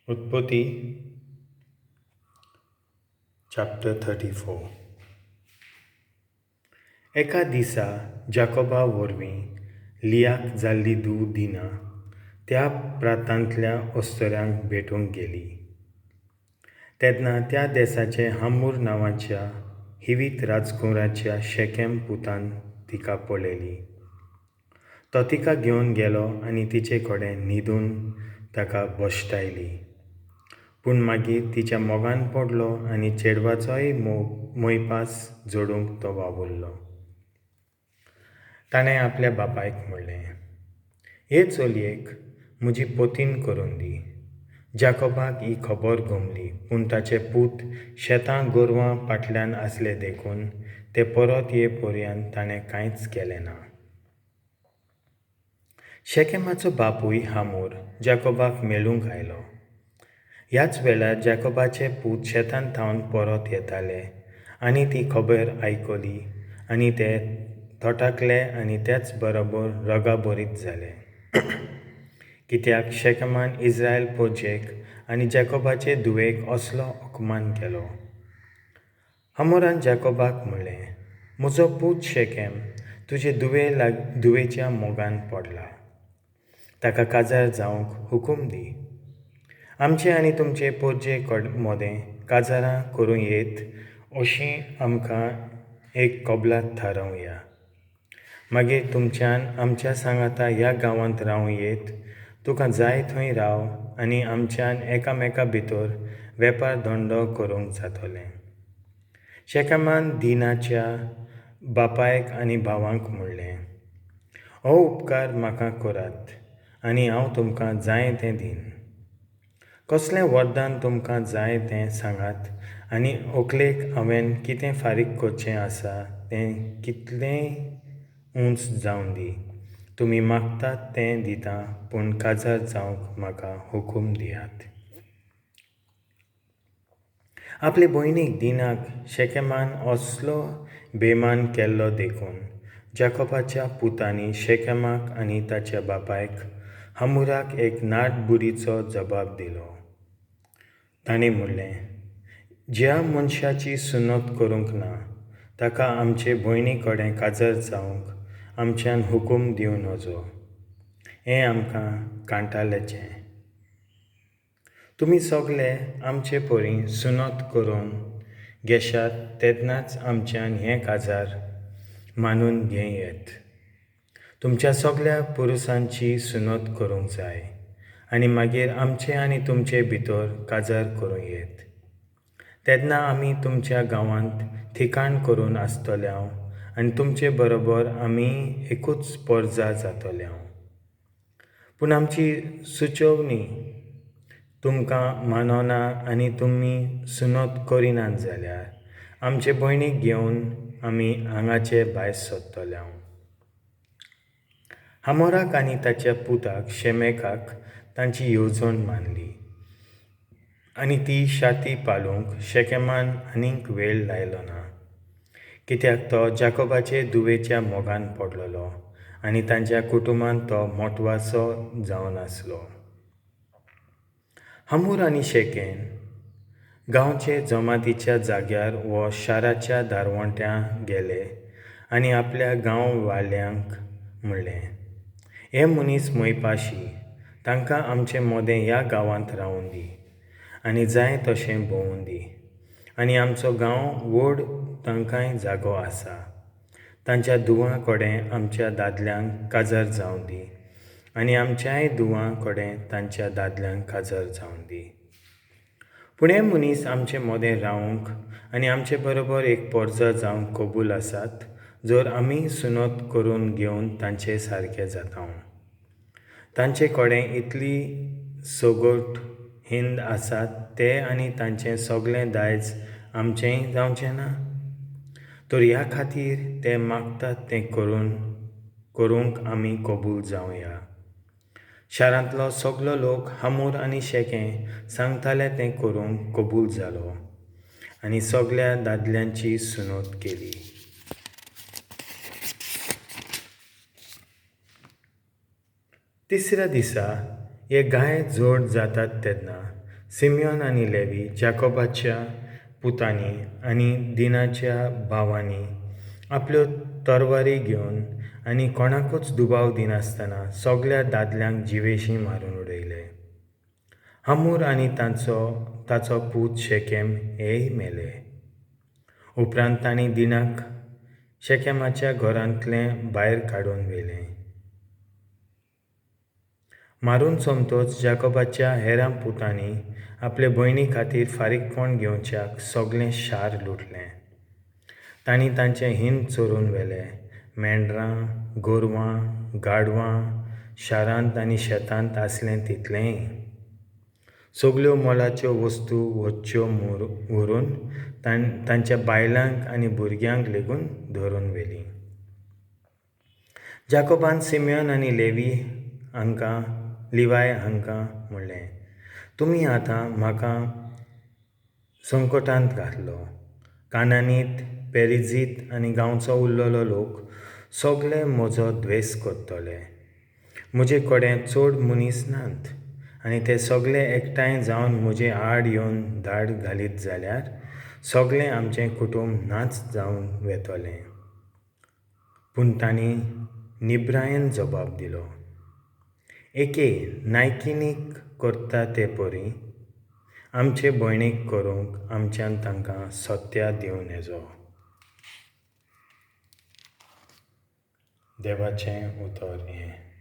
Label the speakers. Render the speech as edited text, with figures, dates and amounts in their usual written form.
Speaker 1: उत्पत्ती चॅप्टर 34. एका दिसा जाकोबा वरवीं लियाक जाल्ली 2 दिनां त्या प्रांतांतल्या अस्तोऱ्यांक भेटूंक गेली. तेन्ना त्या देशाचे हमूर नांवाच्या हिवीत राजकुंवराच्या शेकेम पुतान तिका पळयली. तो तिका घेवन गेलो आनी तिचे कडेन न्हिदून ताका बश्टायली. पूण मागीर तिच्या मोगान पडलो आनी चेडवाचोय मोयपास जोडूंक तो वावुरलो. ताणें आपल्या बापायक म्हणलें, हे चलयेक म्हजी पोतीन करून दी. जाकोबाक ही खबर घुमली, पूण ताचे पूत शेतां गोरवां फाटल्यान आसले देखून ते परत येपर्यंत ताणें कांयच केलें ना. शेकेमाचो बापूय हमूर जाकोबाक मेळूंक आयलो. ह्याच वेळार जाकोबाचे पूत शेतान थावन परत येताले आनी ती खबर आयकली आनी ते थोटाकले आनी त्याच बरोबर रगाबरीत जाले. कित्याक शेकेमान इस्रायल पोरचेक आनी जाकोबाचे धुवेक असलो अपमान केलो. हमोरान जाकोबाक म्हणलें, म्हजो पूत शेकेम तुजे धुवेच्या मोगान पडला. ताका काजार जावंक हुकूम दी. आमचे आनी तुमचे पोरचे मोदें काजारां करूं येत अशीं आमकां एक कबलात थारावया. मागीर तुमच्यान आमच्या सांगाता ह्या गांवांत रावूं येत. तुका जाय थंय राव आनी आमच्यान एकामेका भितर वेपार धंदो करूंक जातोलें. शेकेमान दिनाच्या बापायक आनी भावांक म्हणलें, हो उपकार म्हाका करात आनी हांव तुमकां जाय तें दीन. कसलें वरदान तुमकां जाय तें सांगात आनी व्हंकलेक हांवें कितें फारीक करचें आसा तें कितलेंय उंच जावं दी. तुमी मागतात तें दिता, पूण काजार जावंक म्हाका हुकूम दियात. आपले भयणीक दिनाक शेकेमान असलो बेमान केल्लो देखून जाकोबाच्या पुतांनी शेकेमाक आनी ताच्या बापायक हमूराक एक नाटबुडीचो जबाब दिलो. ताणें म्हणलें, ज्या मनशाची सुनत करूंक ना ताका आमचे भयणी कडेन काजार जावंक आमच्यान हुकूम दिवं नजो. हें आमकां कांटालेचें. तुमी सगळे आमचे परी सुनत करून घेशात तेन्नाच आमच्यान हें काजार मानून घेयत. तुमच्या सगळ्या पुरुसांची सुनत करूंक जाय आनी मागीर आमचे आनी तुमचे भितर काजार करूं येत. तेन्ना आमी तुमच्या गांवांत ठिकाण करून आसतल्यांव आनी तुमचे बरोबर आमी एकूच परजा जातल्यांव. पूण आमची सुचोवणी तुमकां मानना आनी तुमी सुनत करिनात जाल्यार आमचे भयणीक घेवन आमी हांगाचे भायर सरतल्यांव. हमोराक आनी ताच्या पुताक शेमेकाक तांची येवजण मानली आनी ती शाती पालूंक शेकेमान आनीक वेळ लायलो ना. कित्याक तो जाकोबाचे धुवेच्या मोगान पडलोलो आनी तांच्या कुटुंबान तो म्हत्वाचो जावन आसलो. हमूर आनी शेकेम गांवचे जमातीच्या जाग्यार वो शाराच्या दारवंट्यां गेले आनी आपल्या गांववाल्यांक म्हणलें, हे मनीस मोयपाशी, तांकां आमचें मोदें ह्या गांवांत रावूं दी आनी जाय तशें भोंवूं दी. आनी आमचो गांव व्हड तांकांय जागो आसा. तांच्या धुवां कडेन आमच्या दादल्यांक काजार जावं दी आनी आमच्याय धुवां कडेन तांच्या दादल्यांक काजार जावं दी. पूण हे मनीस आमचे मोदें रावंक आनी आमचे बरोबर एक परजा जावंक कबूल आसात जर आमी सुनत करून घेवन तांचे सारके जाता. तांचे कडेन इतली सगोट हिंद आसात ते आनी तांचें सगळें दायज आमचेंय जावचें ना. तर ह्या खातीर ते मागतात तें करूंक आमी कबूल जावया. शारांतलो सगळो लोक हमूर आनी शेकेम सांगताले तें करूंक कबूल जालो आनी सगळ्या दादल्यांची सुनत केली. तिसऱ्या दिसा हे गाय जोड जातात तेन्ना सिमियोन आनी लेवी जाकोबाच्या पुतांनी आनी दिनाच्या भावांनी आपल्यो तरवारी घेवन आनी कोणाकूच दुबाव दिनासतना सगळ्या दादल्यांक जिवेशी मारून उडयले. हमूर आनी ताचो पूत शेकेम हेय मेले. उपरांत तांणी दिनाक शेकेमाच्या घरांतलें भायर काडून व्हेलें. मारून सोमतोच जाकोबाच्या हेरां पुतांनी आपले भयणी खातीर फारीकपण घेवच्याक सगळें शार लुटलें. तांणी तांचें हिंद चोरून व्हेलें, मेंढरां, गोरवां, गाडवां, शारांत आनी शेतांत आसलें तितलेंय. सगळ्यो मोलाच्यो वस्तू वच्च्यो व्हरून तांच्या बायलांक आनी भुरग्यांक लेगून धरून व्हेलीं. जाकोबान सिमियोन आनी लिवाय हांकां म्हणलें, तुमी आतां म्हाका संकटांत घातलो. कानानीत, पेरिजीत आनी गांवचो उरलेलो लोक सगळे म्हजो द्वेस करतले. म्हजे कडेन चड मनीस नात आनी ते सगळे एकठांय जावन म्हजे आड येवन धाड घालीत जाल्यार सगळें आमचें कुटूंब नाच जावन वेतलें. पूण तांणी निब्रायेन जबाब दिलो, एके नायकिनीक करता ते परी आमचे भयणीक करूंक आमच्यान तांकां सत्या दिवं येजो. देवाचें उतर हें.